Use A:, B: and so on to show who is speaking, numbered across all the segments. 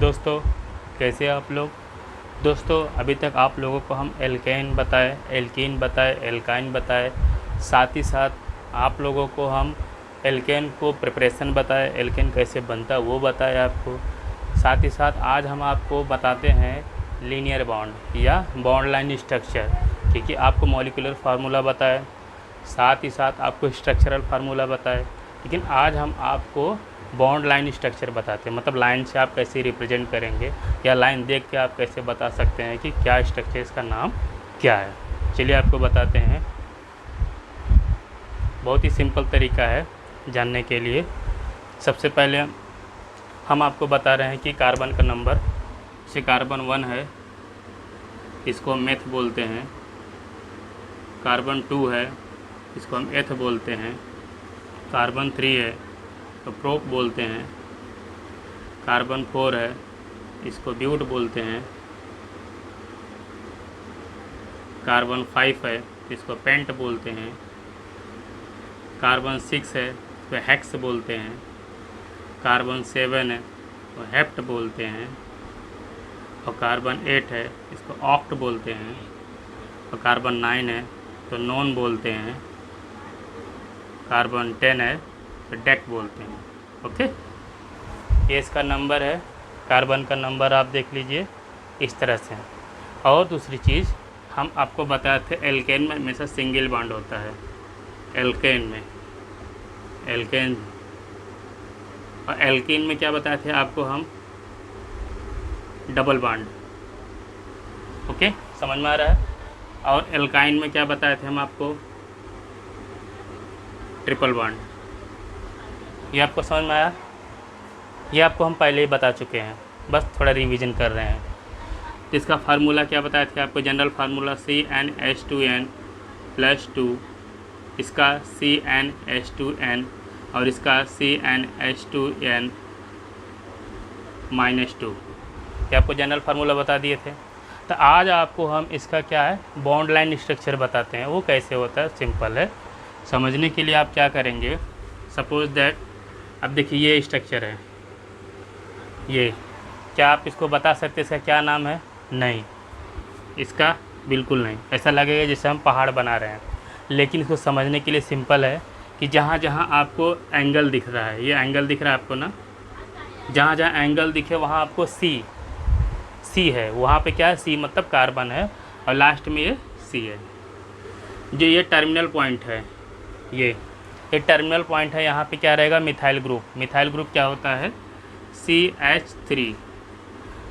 A: दोस्तों, कैसे आप लोग। दोस्तों, अभी तक आप लोगों को हम एल्केन बताए, एल्कीन बताए, एल्काइन बताए, साथ ही साथ आप लोगों को हम एल्केन को प्रिपरेशन बताए, एल्केन कैसे बनता है वो बताए आपको। साथ ही साथ आज हम आपको बताते हैं लीनियर बॉन्ड या बॉन्ड लाइन स्ट्रक्चर, क्योंकि आपको मॉलिक्यूलर फार्मूला बताए, साथ ही साथ आपको स्ट्रक्चरल फार्मूला बताए, लेकिन आज हम आपको बॉन्ड लाइन स्ट्रक्चर बताते हैं। मतलब लाइन से आप कैसे रिप्रेजेंट करेंगे या लाइन देख के आप कैसे बता सकते हैं कि क्या स्ट्रक्चर, इसका नाम क्या है। चलिए आपको बताते हैं। बहुत ही सिंपल तरीका है जानने के लिए। सबसे पहले हम आपको बता रहे हैं कि कार्बन का नंबर, जैसे कार्बन 1 है, इसको हम एथ बोलते हैं। कार्बन 2 है, इसको हम एथ बोलते हैं। कार्बन 3 है तो प्रोप बोलते हैं। कार्बन 4 है, इसको ब्यूट बोलते हैं। कार्बन 5 है, इसको पेंट बोलते हैं। कार्बन 6 है तो हेक्स बोलते हैं। कार्बन 7 है तो हेप्ट बोलते हैं। और कार्बन 8 है, इसको ऑक्ट बोलते हैं। और कार्बन 9 है तो नॉन बोलते हैं। कार्बन 10 है तो डेक बोलते हैं। ओके, ये इसका नंबर है। कार्बन का नंबर आप देख लीजिए इस तरह से। और दूसरी चीज़ हम आपको बताए थे, एल्केन में हमेशा सिंगल बॉन्ड होता है। एल्केन में, एल्केन और एल्कीन में क्या बताए थे आपको हम, डबल बॉन्ड। ओके, समझ में आ रहा है। और एल्काइन में क्या बताए थे हम आपको, ट्रिपल बॉन्ड। ये आपको समझ में आया। ये आपको हम पहले ही बता चुके हैं, बस थोड़ा रिवीजन कर रहे हैं। तो इसका फार्मूला क्या बताया था आपको, जनरल फार्मूला CnH2n+2, इसका CnH2n और इसका CnH2n-2। ये आपको जनरल फार्मूला बता दिए थे। तो आज आपको हम इसका क्या है, बॉन्ड लाइन स्ट्रक्चर बताते हैं। वो कैसे होता है, सिंपल है। समझने के लिए आप क्या करेंगे, सपोज दैट, अब देखिए ये स्ट्रक्चर है, ये क्या आप इसको बता सकते हैं इसका क्या नाम है? नहीं, इसका बिल्कुल नहीं। ऐसा लगेगा जैसे हम पहाड़ बना रहे हैं। लेकिन इसको समझने के लिए सिंपल है कि जहाँ जहाँ आपको एंगल दिख रहा है, ये एंगल दिख रहा है आपको ना, जहाँ जहाँ एंगल दिखे वहाँ आपको सी है, वहाँ पे क्या है, सी मतलब कार्बन है, और लास्ट में ये सी है। जो ये टर्मिनल पॉइंट है, ये टर्मिनल पॉइंट है, यहाँ पे क्या रहेगा, मिथाइल ग्रुप। मिथाइल ग्रुप क्या होता है, CH3।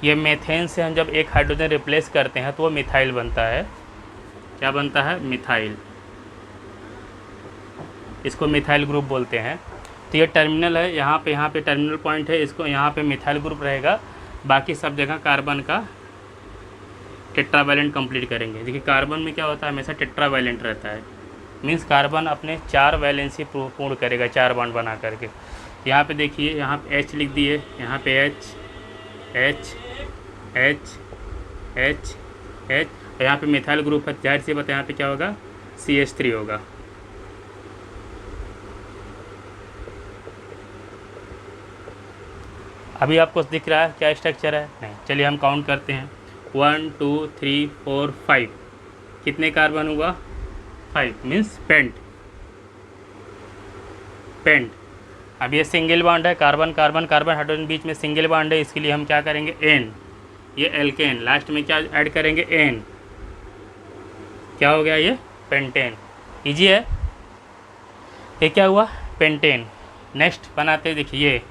A: ये मेथेन से हम जब एक हाइड्रोजन रिप्लेस करते हैं तो वो मिथाइल बनता है। क्या बनता है, मिथाइल। इसको मिथाइल ग्रुप बोलते हैं। तो ये टर्मिनल है, यहाँ पे टर्मिनल पॉइंट है, इसको यहाँ पे मिथाइल ग्रुप रहेगा। बाकी सब जगह कार्बन का टेट्रावैलेंट कंप्लीट करेंगे। देखिए कार्बन में क्या होता है, हमेशा टेट्रावैलेंट रहता है। मीन्स कार्बन अपने 4 वैलेंसी पूर्ण करेगा, 4 बॉन्ड बना करके। यहाँ पे देखिए, यहाँ पे H लिख दिए, यहाँ पे H H H H H, यहाँ पे मिथाइल ग्रुप है, जाहिर सी बात है यहाँ पे क्या होगा, CH3 होगा। अभी आपको दिख रहा है क्या स्ट्रक्चर है? नहीं। चलिए हम काउंट करते हैं, 1 2 3 4 5। कितने कार्बन हुआ, 5, मीन्स पेंट। अब ये सिंगल बॉन्ड है, कार्बन कार्बन कार्बन हाइड्रोजन बीच में सिंगल बॉन्ड है, इसके लिए हम क्या करेंगे, N। ये एल्केन, लास्ट में क्या ऐड करेंगे, N। क्या हो गया, ये पेंटेन। इजी है। ये क्या हुआ, पेंटेन। नेक्स्ट बनाते हैं, देखिए ये,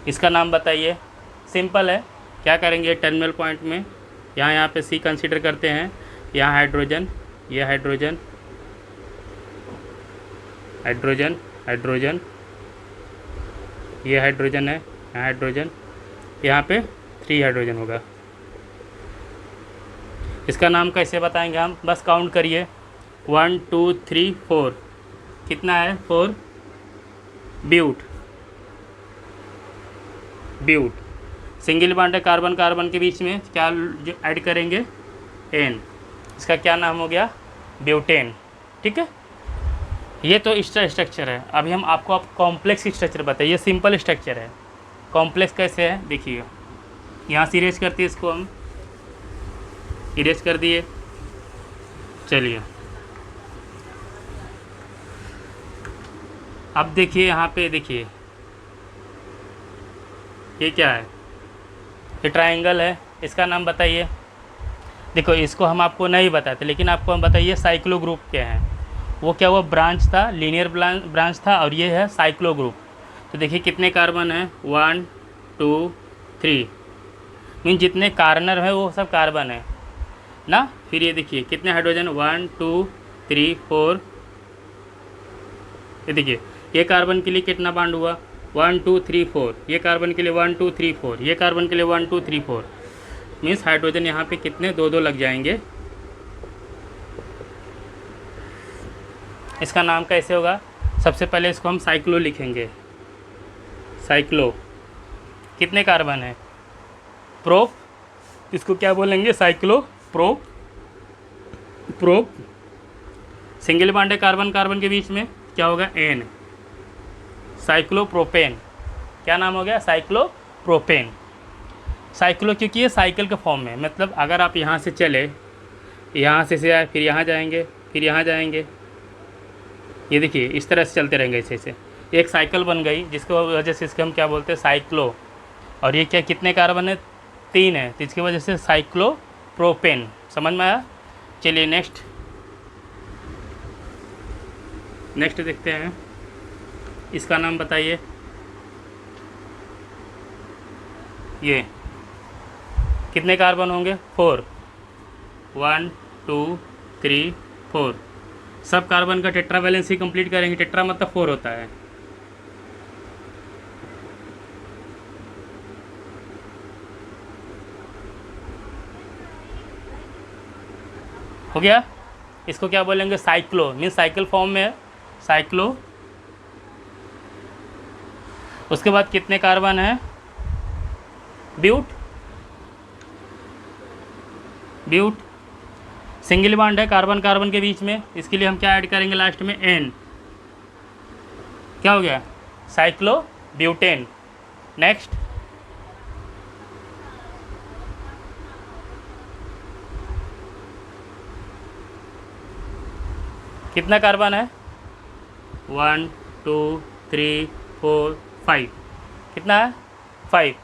A: इसका नाम बताइए। सिंपल है, क्या करेंगे, टर्मिनल पॉइंट में यहाँ पे C कंसीडर करते हैं। यहाँ हाइड्रोजन, ये हाइड्रोजन हाइड्रोजन हाइड्रोजन, ये हाइड्रोजन है, यहाँ हाइड्रोजन, यहाँ पे 3 हाइड्रोजन होगा। इसका नाम कैसे बताएंगे हम, बस काउंट करिए, 1 2 3 4। कितना है, 4। ब्यूट सिंगल बॉन्ड है कार्बन कार्बन के बीच में, क्या जो ऐड करेंगे, N। इसका क्या नाम हो गया, ब्यूटेन। ठीक है, ये तो स्ट्रक्चर है। अभी हम आपको कॉम्प्लेक्स स्ट्रक्चर बताइए। ये सिंपल स्ट्रक्चर है, कॉम्प्लेक्स कैसे है देखिए, यहाँ से इरेज करते हैं इसको, हम इरेज कर दिए। चलिए अब देखिए यहाँ पे, देखिए ये क्या है, ये ट्रायंगल है, इसका नाम बताइए। देखो इसको हम आपको नहीं बताते, लेकिन आपको हम बताइए साइक्लो ग्रुप क्या है। वो क्या हुआ, ब्रांच था, लीनियर ब्रांच था, और ये है साइक्लो ग्रुप। तो देखिए कितने कार्बन है, 1 2 3, मीन जितने कार्नर है वो सब कार्बन है ना। फिर ये देखिए कितने हाइड्रोजन, 1 2 3 4। ये देखिए ये कार्बन के लिए कितना बॉन्ड हुआ, 1 2 3 4। ये कार्बन के लिए 1 2 3 4। ये कार्बन के लिए 1 2 3 4। मीन्स हाइड्रोजन यहाँ पे कितने, 2 2 लग जाएंगे। इसका नाम कैसे होगा, सबसे पहले इसको हम साइक्लो लिखेंगे। साइक्लो, कितने कार्बन है, प्रोप, इसको क्या बोलेंगे, cyclo prop. Prop single bond है कार्बन कार्बन के बीच में, क्या होगा, एन, साइक्लोप्रोपेन। क्या नाम हो गया, साइक्लोप्रोपेन। साइक्लो क्योंकि ये साइकिल के फॉर्म में, मतलब अगर आप यहाँ से चले, यहाँ से आए, फिर यहाँ जाएंगे, फिर यहाँ जाएंगे, ये देखिए इस तरह से चलते रहेंगे ऐसे। एक साइकिल बन गई, जिसको वजह से इसके हम क्या बोलते हैं, साइक्लो। और ये क्या, कितने कार्बन है, 3 है, तो इसकी वजह से साइक्लोप्रोपेन। समझ में आया। चलिए नेक्स्ट देखते हैं, इसका नाम बताइए। ये कितने कार्बन होंगे, 4, 1 2 3 4। सब कार्बन का टेट्रा वैलेंसी कंप्लीट करेंगे। टेट्रा मतलब 4 होता है। हो गया। इसको क्या बोलेंगे, साइक्लो, मीन्स साइकिल फॉर्म में है, साइक्लो। उसके बाद कितने कार्बन है, ब्यूट, ब्यूट सिंगल बॉन्ड है कार्बन कार्बन के बीच में, इसके लिए हम क्या ऐड करेंगे लास्ट में, एन। क्या हो गया, साइक्लो ब्यूटेन। नेक्स्ट कितना कार्बन है, 1 2 3 4 5। कितना है, 5।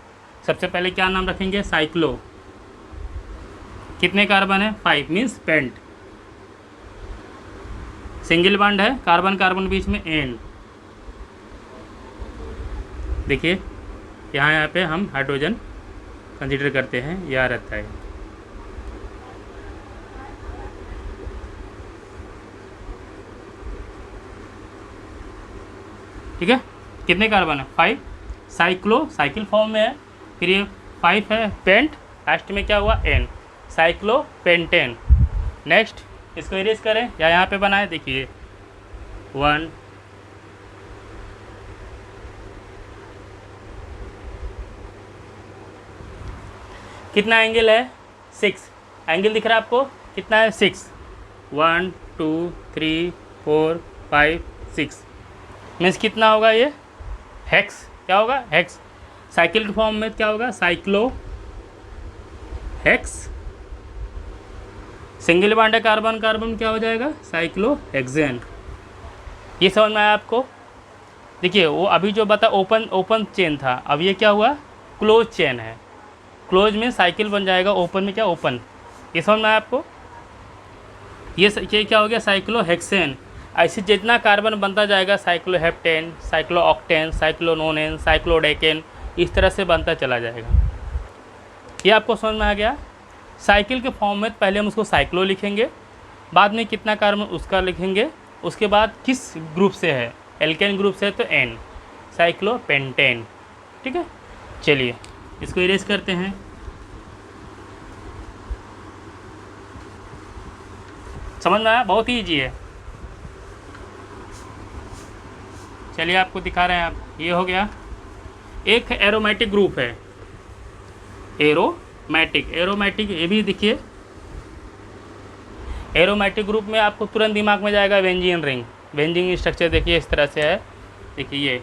A: सबसे पहले क्या नाम रखेंगे, साइक्लो। कितने कार्बन है, 5, मीन्स पेंट। सिंगल बॉन्ड है कार्बन कार्बन बीच में, एन। देखिए यहाँ पे हम हाइड्रोजन कंसीडर करते हैं, यह रहता है। ठीक है, कितने कार्बन है, 5। साइक्लो साइकिल फॉर्म में है, फिर ये 5 है, पेंट, लास्ट में क्या हुआ, एन, साइक्लो पेंटेन। नेक्स्ट इसको इरेज करें या यहाँ पे बनाए, देखिए 1 कितना एंगल है, 6 एंगल दिख रहा है आपको, कितना है, 6, 1 2 3 4 5 6। मीन्स कितना होगा ये, हेक्स। क्या होगा, हेक्स। साइकिल के फॉर्म में क्या होगा, साइक्लो हेक्स। सिंगल बॉन्ड है कार्बन कार्बन, क्या हो जाएगा, साइक्लो हेक्सेन। ये समझ में आया आपको। देखिए वो अभी जो बता ओपन चेन था, अब ये क्या हुआ, क्लोज चेन है। क्लोज में साइकिल बन जाएगा, ओपन में क्या, ओपन। ये समझ में आया आपको। ये क्या हो गया, साइक्लो हेक्सेन। ऐसे जितना कार्बन बनता जाएगा, साइक्लोहेप्टेन, साइक्लोऑक्टेन, साइक्लोनोनेन, साइक्लोडेकेन, इस तरह से बनता चला जाएगा। ये आपको समझ में आ गया। साइकिल के फॉर्म में पहले हम उसको साइक्लो लिखेंगे, बाद में कितना कार्बन उसका लिखेंगे, उसके बाद किस ग्रुप से है, एल्केन ग्रुप से है तो एन, साइक्लोपेंटेन। ठीक है, चलिए इसको इरेज करते हैं। समझ में आया, बहुत ही ईजी है। चलिए आपको दिखा रहे हैं। आप ये हो गया, एक एरोमेटिक ग्रुप है, एरोमेटिक ये भी देखिए। एरोमेटिक ग्रुप में आपको तुरंत दिमाग में जाएगा बेंजीन रिंग। बेंजीन स्ट्रक्चर देखिए इस तरह से है, देखिए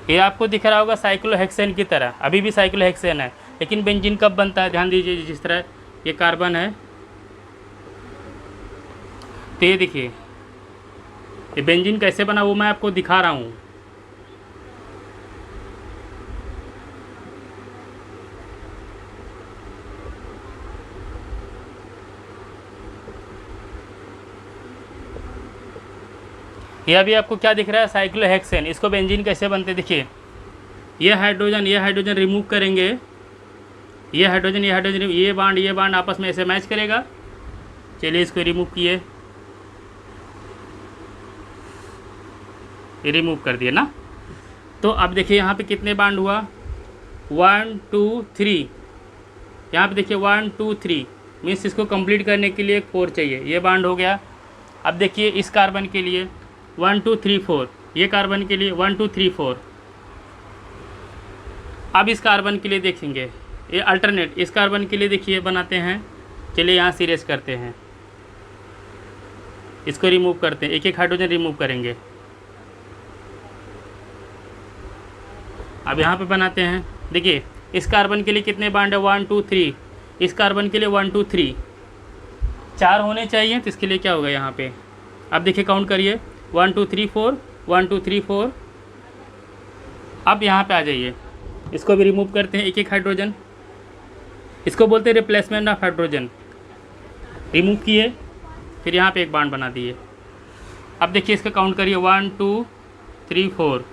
A: ये आपको दिख रहा होगा साइक्लोहेक्सेन की तरह, अभी भी साइक्लोहेक्सेन है, लेकिन बेंजीन कब बनता है, ध्यान दीजिए। जिस तरह ये कार्बन है, तो ये देखिए ये बेंजीन कैसे बना वो मैं आपको दिखा रहा हूँ। ये अभी आपको क्या दिख रहा है, साइक्लोहेक्सेन। इसको बेंजीन कैसे बनते, देखिए ये हाइड्रोजन रिमूव करेंगे, ये हाइड्रोजन ये बांड आपस में ऐसे मैच करेगा। चलिए इसको रिमूव किए, ये रिमूव कर दिया ना। तो अब देखिए यहाँ पे कितने बांड हुआ, 1 2 3, यहाँ पे देखिए 1 2 3, मीन्स इसको कंप्लीट करने के लिए 4 चाहिए, ये बांड हो गया। अब देखिए इस कार्बन के लिए 1 2 3 4, ये कार्बन के लिए 1 2 3 4। अब इस कार्बन के लिए देखेंगे, ये अल्टरनेट इस कार्बन के लिए देखिए बनाते हैं। चलिए यहाँ से इरेज करते हैं, इसको रिमूव करते हैं, एक एक हाइड्रोजन रिमूव करेंगे। अब यहाँ पे बनाते हैं, देखिए इस कार्बन के लिए कितने बांड है, 1 2 3, इस कार्बन के लिए 1 2 3, 4 होने चाहिए। तो इसके लिए क्या होगा यहाँ पे, अब देखिए काउंट करिए, 1 2 3 4, 1 2 3 4। अब यहाँ पे आ जाइए, इसको भी रिमूव करते हैं एक एक हाइड्रोजन, इसको बोलते हैं रिप्लेसमेंट ऑफ हाइड्रोजन। रिमूव किए, फिर यहाँ पे एक बांड बना दिए। अब देखिए इसका काउंट करिए, 1 2 3 4,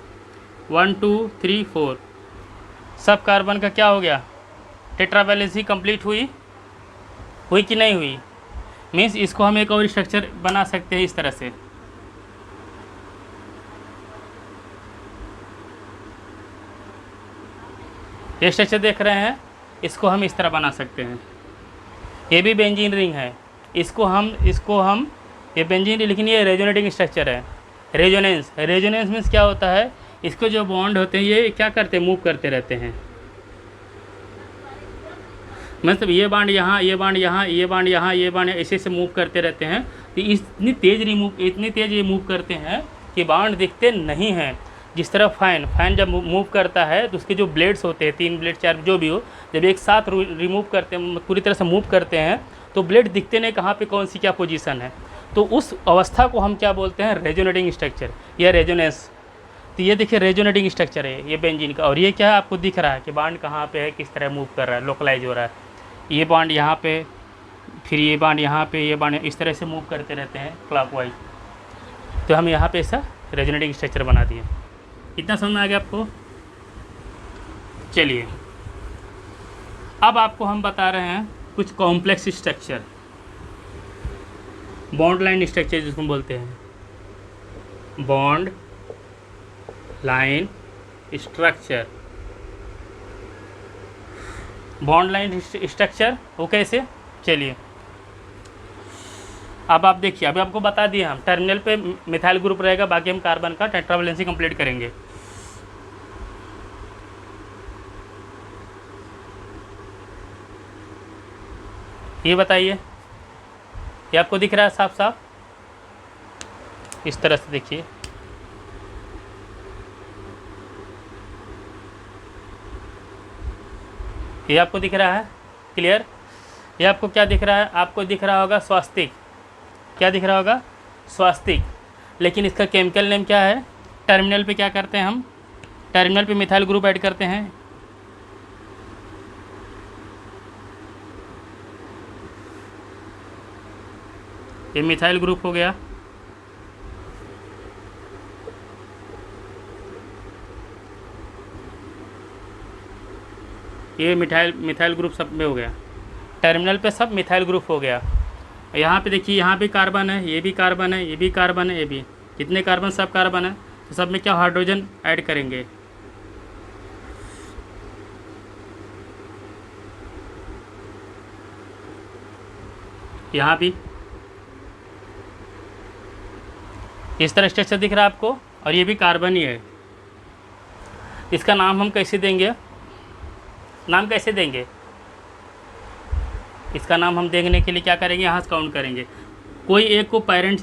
A: 1 2 3 4। सब कार्बन का क्या हो गया, टेट्रावैलेंसी कंप्लीट हुई कि नहीं हुई। मीन्स इसको हम एक और स्ट्रक्चर बना सकते हैं इस तरह से। ये स्ट्रक्चर देख रहे हैं, इसको हम इस तरह बना सकते हैं। ये भी बेंजीन रिंग है, इसको हम ये बेंजीन, लेकिन ये रेजोनेटिंग स्ट्रक्चर है। रेजोनेंस मीन्स क्या होता है, इसको जो बॉन्ड होते हैं ये क्या करते हैं, मूव करते रहते हैं। मतलब ये बांड यहाँ, ये बांड यहाँ, ये बांड यहाँ, ये बांड ऐसे से मूव करते रहते हैं। तो इतनी तेज़ ये मूव करते हैं कि बांड दिखते नहीं हैं। जिस तरह फैन जब मूव करता है तो उसके जो ब्लेड्स होते हैं, 3 ब्लेड 4 जो भी हो, जब एक साथ रिमूव करते हैं, पूरी तरह से मूव करते हैं, तो ब्लेड दिखते नहीं कहाँ पे कौन सी क्या पोजीशन है। तो उस अवस्था को हम क्या बोलते हैं, रेजोनेटिंग स्ट्रक्चर या रेजोनेंस। तो ये देखिए रेजोनेटिंग स्ट्रक्चर है ये बेंजीन का। और ये क्या है, आपको दिख रहा है कि बांड कहाँ पे है, किस तरह मूव कर रहा है, लोकलाइज हो रहा है। ये बांड यहाँ पे, फिर ये बांड यहाँ पे, ये बांड इस तरह से मूव करते रहते हैं क्लॉकवाइज। तो हम यहाँ पे ऐसा रेजोनेटिंग स्ट्रक्चर बना दिए। इतना समझ में आ गया आपको। चलिए अब आपको हम बता रहे हैं कुछ complex structure, bond line structure जिसको बोलते हैं, bond line structure. Bond line structure वो कैसे, चलिए अब आप देखिए, अभी आपको बता दिए हम टर्मिनल पे मिथाइल ग्रुप रहेगा, बाकी हम कार्बन का टेट्रावैलेंसी कंप्लीट करेंगे। ये बताइए, ये आपको दिख रहा है साफ साफ, इस तरह से देखिए। ये आपको दिख रहा है क्लियर। ये आपको क्या दिख रहा है, आपको दिख रहा होगा स्वास्तिक। क्या दिख रहा होगा, स्वास्तिक। लेकिन इसका केमिकल नेम क्या है, टर्मिनल पे क्या करते हैं हम, टर्मिनल पे मिथाइल ग्रुप ऐड करते हैं। ये मिथाइल ग्रुप हो गया, ये मिथाइल ग्रुप सब में हो गया, टर्मिनल पे सब मिथाइल ग्रुप हो गया। यहाँ पे देखिए, यहाँ भी कार्बन है, ये भी कार्बन है, ये भी कार्बन है, ये भी, कितने कार्बन, सब कार्बन है। तो सब में क्या हाइड्रोजन ऐड करेंगे, यहाँ भी इस तरह स्ट्रक्चर दिख रहा है आपको। और ये भी कार्बन ही है। इसका नाम हम कैसे देंगे, नाम कैसे देंगे, इसका नाम हम देखने के लिए क्या करेंगे, यहाँ से काउंट करेंगे। कोई एक को पैरेंट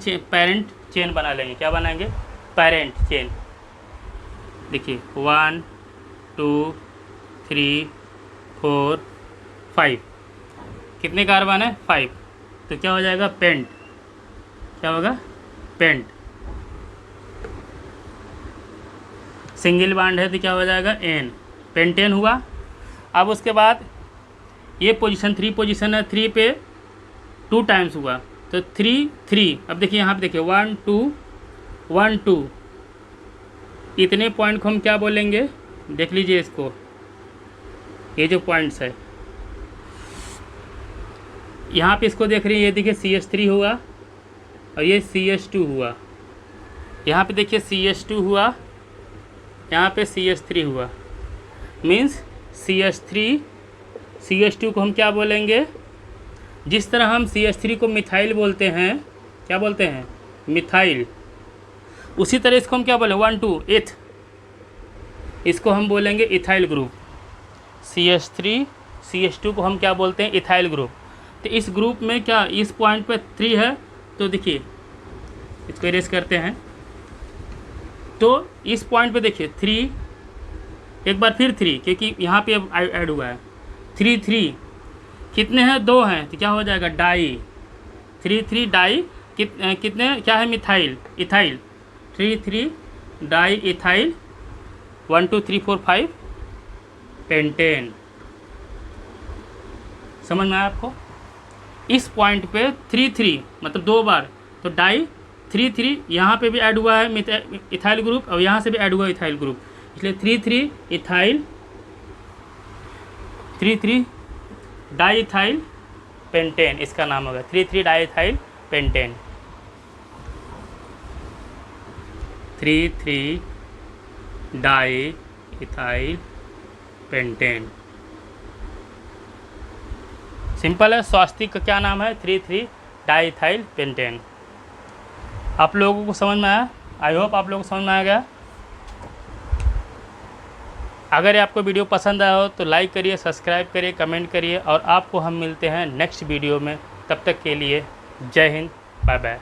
A: चेन बना लेंगे। क्या बनाएंगे, पैरेंट चेन। देखिए 1 2 3 4 5, कितने कार्बन है 5, तो क्या हो जाएगा पेंट, क्या होगा पेंट। सिंगल बॉन्ड है तो क्या हो जाएगा एन, पेंटेन हुआ। अब उसके बाद ये पोजीशन 3 पोजीशन है, 3 पे 2 टाइम्स हुआ तो 3 3। अब देखिए यहाँ पे देखिए 1 2 1 2, इतने पॉइंट को हम क्या बोलेंगे, देख लीजिए इसको, ये जो पॉइंट्स है यहाँ पे इसको देख रही है, ये देखिए CH3 हुआ और ये CH2 हुआ, यहाँ पे देखिए CH2 हुआ, यहाँ पे CH3 हुआ, मीन्स CH2 को हम क्या बोलेंगे, जिस तरह हम CH3 को मिथाइल बोलते हैं, क्या बोलते हैं मिथाइल, उसी तरह इसको हम क्या बोलें 1 2 एथ, इसको हम बोलेंगे इथाइल ग्रुप। CH3 CH2 को हम क्या बोलते हैं इथाइल ग्रुप। तो इस ग्रुप में क्या इस पॉइंट पे 3 है, तो देखिए इसको इरेज करते हैं, तो इस पॉइंट पे देखिए 3, एक बार फिर 3, क्योंकि यहाँ पे अब ऐड हुआ है 3 3, कितने हैं 2 हैं तो क्या हो जाएगा डाई, 3 3 डाई, कितने क्या है methyl ethyl, 3 3 di ethyl, 1 2 3 4 5 pentane. समझ में आया आपको। इस पॉइंट पे 3 3 मतलब 2 बार, तो डाई 3 3, यहाँ पे भी ऐड हुआ है इथाइल ग्रुप और यहाँ से भी ऐड हुआ है इथाइल ग्रुप, इसलिए 3 3 इथाइल 3 3 डाई इथाइल पेंटेन, इसका नाम होगा 3 3 di ethyl pentane. 3 3 di ethyl pentane, simple है। स्वास्तिक का क्या नाम है 3 3 डाई इथाइल पेंटेन। आप लोगों को समझ में आया, आई होप आप लोगों को समझ में आ गया। अगर आपको वीडियो पसंद आया हो तो लाइक करिए, सब्सक्राइब करिए, कमेंट करिए और आपको हम मिलते हैं नेक्स्ट वीडियो में। तब तक के लिए जय हिंद, बाय बाय।